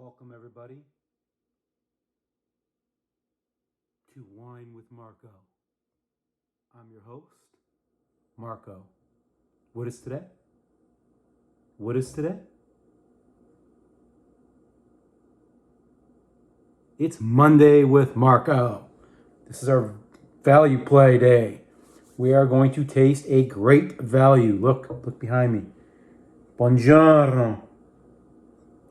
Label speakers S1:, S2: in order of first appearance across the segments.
S1: Welcome, everybody, to Wine with Marco. I'm your host, Marco. What is today? What is today? It's Monday with Marco. This is our value play day. We are going to taste a great value. Look behind me. Buongiorno.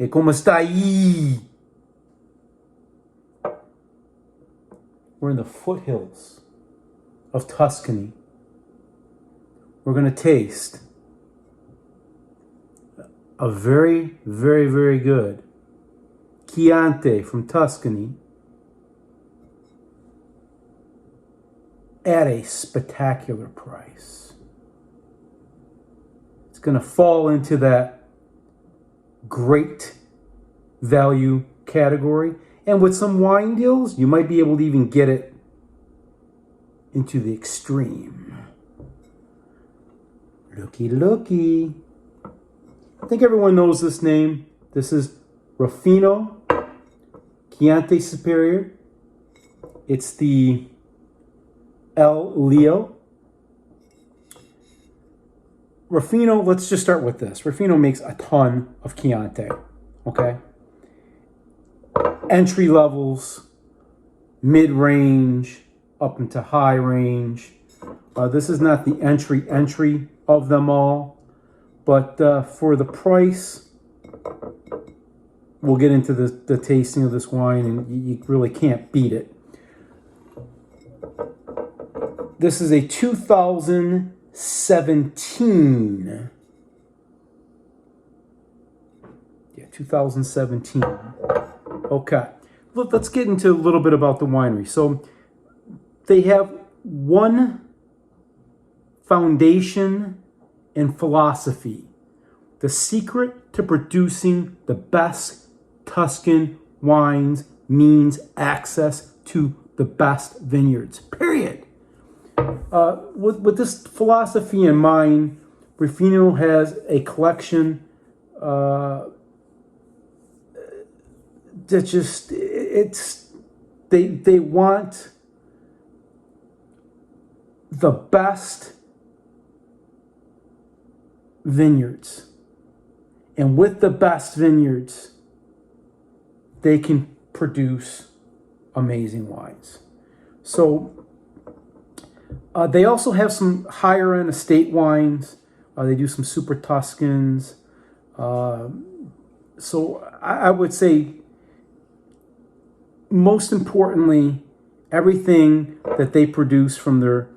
S1: E come stai? We're in the foothills of Tuscany. We're going to taste a very, very, very good Chianti from Tuscany at a spectacular price. It's going to fall into that great value category. And with some wine deals, you might be able to even get it into the extreme. Looky. I think everyone knows this name. This is Ruffino Chianti Superior. It's the El Leo. Ruffino, let's just start with this. Ruffino makes a ton of Chianti, okay? Entry levels, mid-range, up into high range. This is not the entry of them all, but for the price, we'll get into the tasting of this wine, and you really can't beat it. This is a 2017. Yeah, 2017. Okay, let's get into a little bit about the winery. So they have one foundation and philosophy. The secret to producing the best Tuscan wines means access to the best vineyards, period. With this philosophy in mind, Ruffino has a collection that just, they want the best vineyards. And with the best vineyards, they can produce amazing wines. So they also have some higher end estate wines. They do some super Tuscans. So I would say, most importantly, everything that they produce from their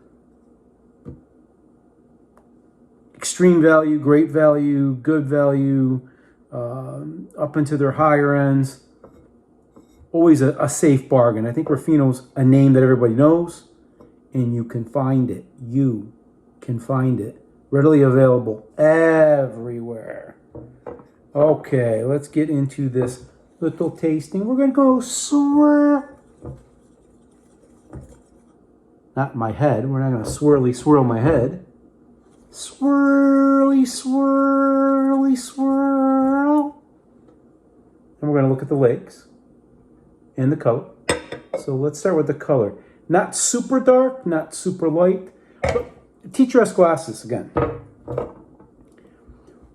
S1: extreme value, great value, good value, up into their higher ends, always a safe bargain. I think Ruffino's a name that everybody knows, and you can find it. You can find it. Readily available everywhere. Okay, let's get into this little tasting. We're going to go swirl. Not my head. We're not going to swirl my head. Swirly, swirl. And we're going to look at the legs and the color. So let's start with the color. Not super dark, not super light. But teacher has glasses again.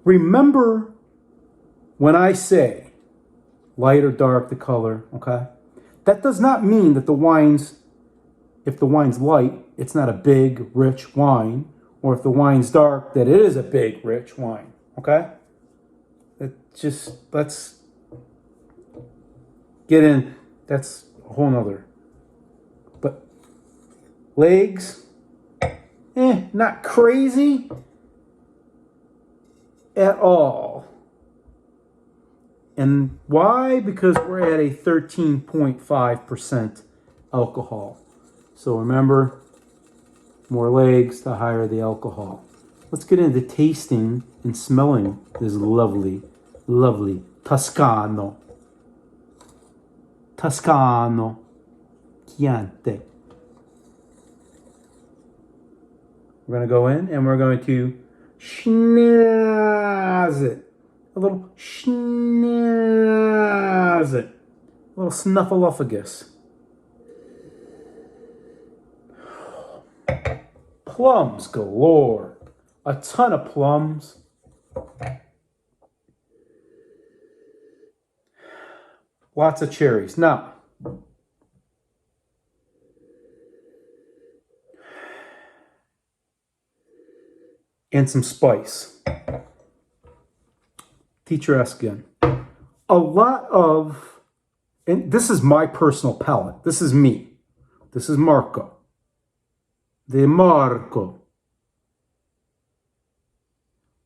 S1: Remember when I say light or dark, the color, okay? That does not mean that the wines, if the wine's light, it's not a big, rich wine. Or if the wine's dark, that it is a big, rich wine, okay? Let's get in. That's a whole nother. But legs, not crazy at all. And why? Because we're at a 13.5% alcohol. So remember, more legs, the higher the alcohol. Let's get into tasting and smelling this lovely, lovely Toscano Chianti. We're going to go in and we're going to schnoz it. A little schnoz is it? A little snuffleupagus. Plums galore. A ton of plums. Lots of cherries. Now, and some spice. Teacher asked again. A lot of, and this is my personal palate. This is me. This is Marco. De Marco.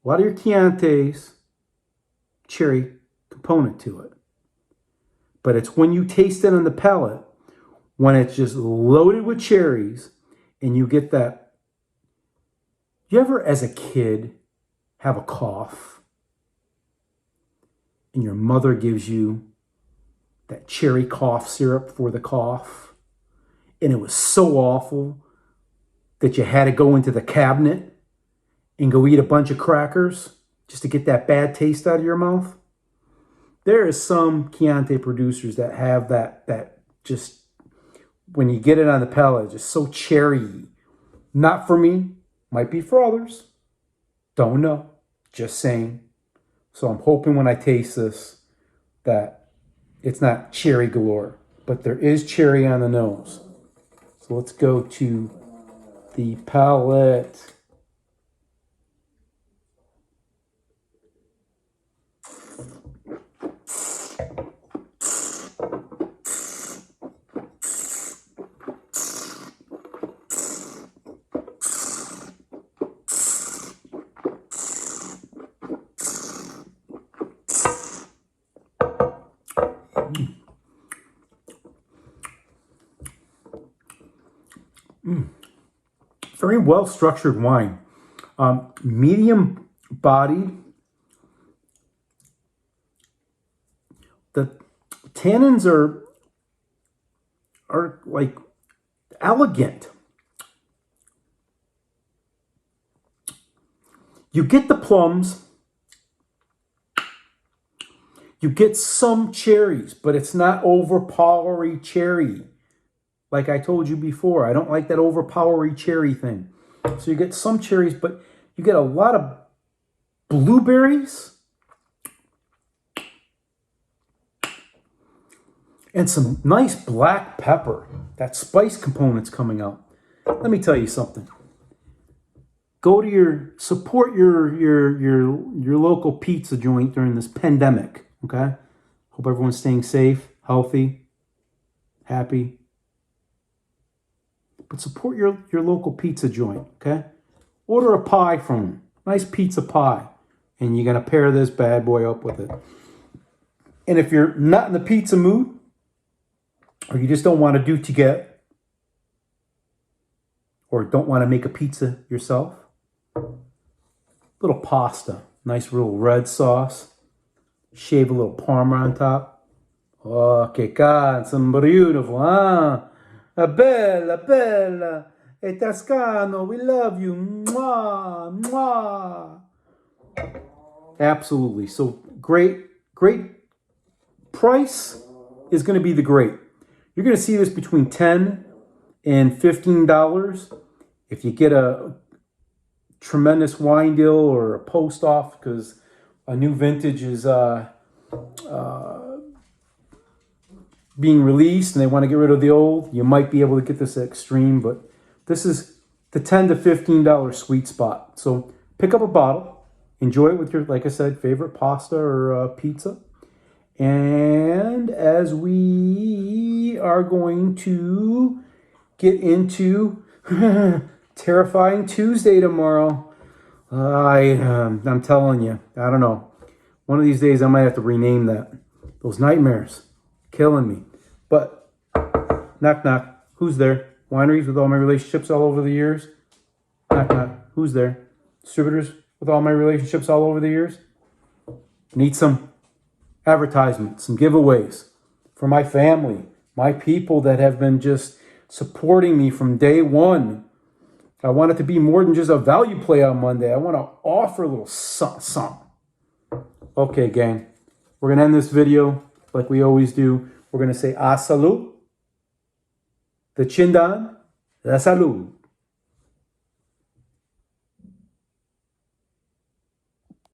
S1: A lot of your Chianti's cherry component to it. But it's when you taste it on the palate, when it's just loaded with cherries, and you get that. You ever, as a kid, have a cough, and your mother gives you that cherry cough syrup for the cough, and it was so awful that you had to go into the cabinet and go eat a bunch of crackers just to get that bad taste out of your mouth? There is some Chianti producers that have that just, when you get it on the palate, just so cherry. Not for me. Might be for others. Don't know. Just saying. So I'm hoping when I taste this that it's not cherry galore, but there is cherry on the nose. So let's go to the palate. Very well structured wine. Medium body. The tannins are like elegant. You get the plums. You get some cherries, but it's not overpowering cherry. Like I told you before, I don't like that overpowering cherry thing. So you get some cherries, but you get a lot of blueberries and some nice black pepper. That spice component's coming out. Let me tell you something. Go to support your local pizza joint during this pandemic, okay? Hope everyone's staying safe, healthy, happy. But support your local pizza joint, okay? Order a pie from them. Nice pizza pie. And you're going to pair this bad boy up with it. And if you're not in the pizza mood, or you just don't want to do to get, or don't want to make a pizza yourself, little pasta. Nice little red sauce. Shave a little parma on top. Oh, che cazzo, beautiful, huh? Bella, bella, e Toscano, we love you. Mwah, mwah. Absolutely. So great price is going to be the great. You're going to see this between $10 and $15 if you get a tremendous wine deal or a post off, because a new vintage is being released and they want to get rid of the old. You might be able to get this at Extreme, but this is the $10 to $15 sweet spot. So pick up a bottle, enjoy it with your, like I said, favorite pasta or pizza. And as we are going to get into Terrifying Tuesday tomorrow, I'm telling you, I don't know. One of these days I might have to rename that. Those nightmares killing me. But knock knock, who's there? Wineries with all my relationships all over the years. Knock knock, who's there? Distributors with all my relationships all over the years. Need some advertisements, some giveaways for my family, my people that have been just supporting me from day one. I want it to be more than just a value play on Monday. I want to offer a little something. Okay, gang, we're going to end this video. like we always do, we're going to say a salud. The chindan, la salud.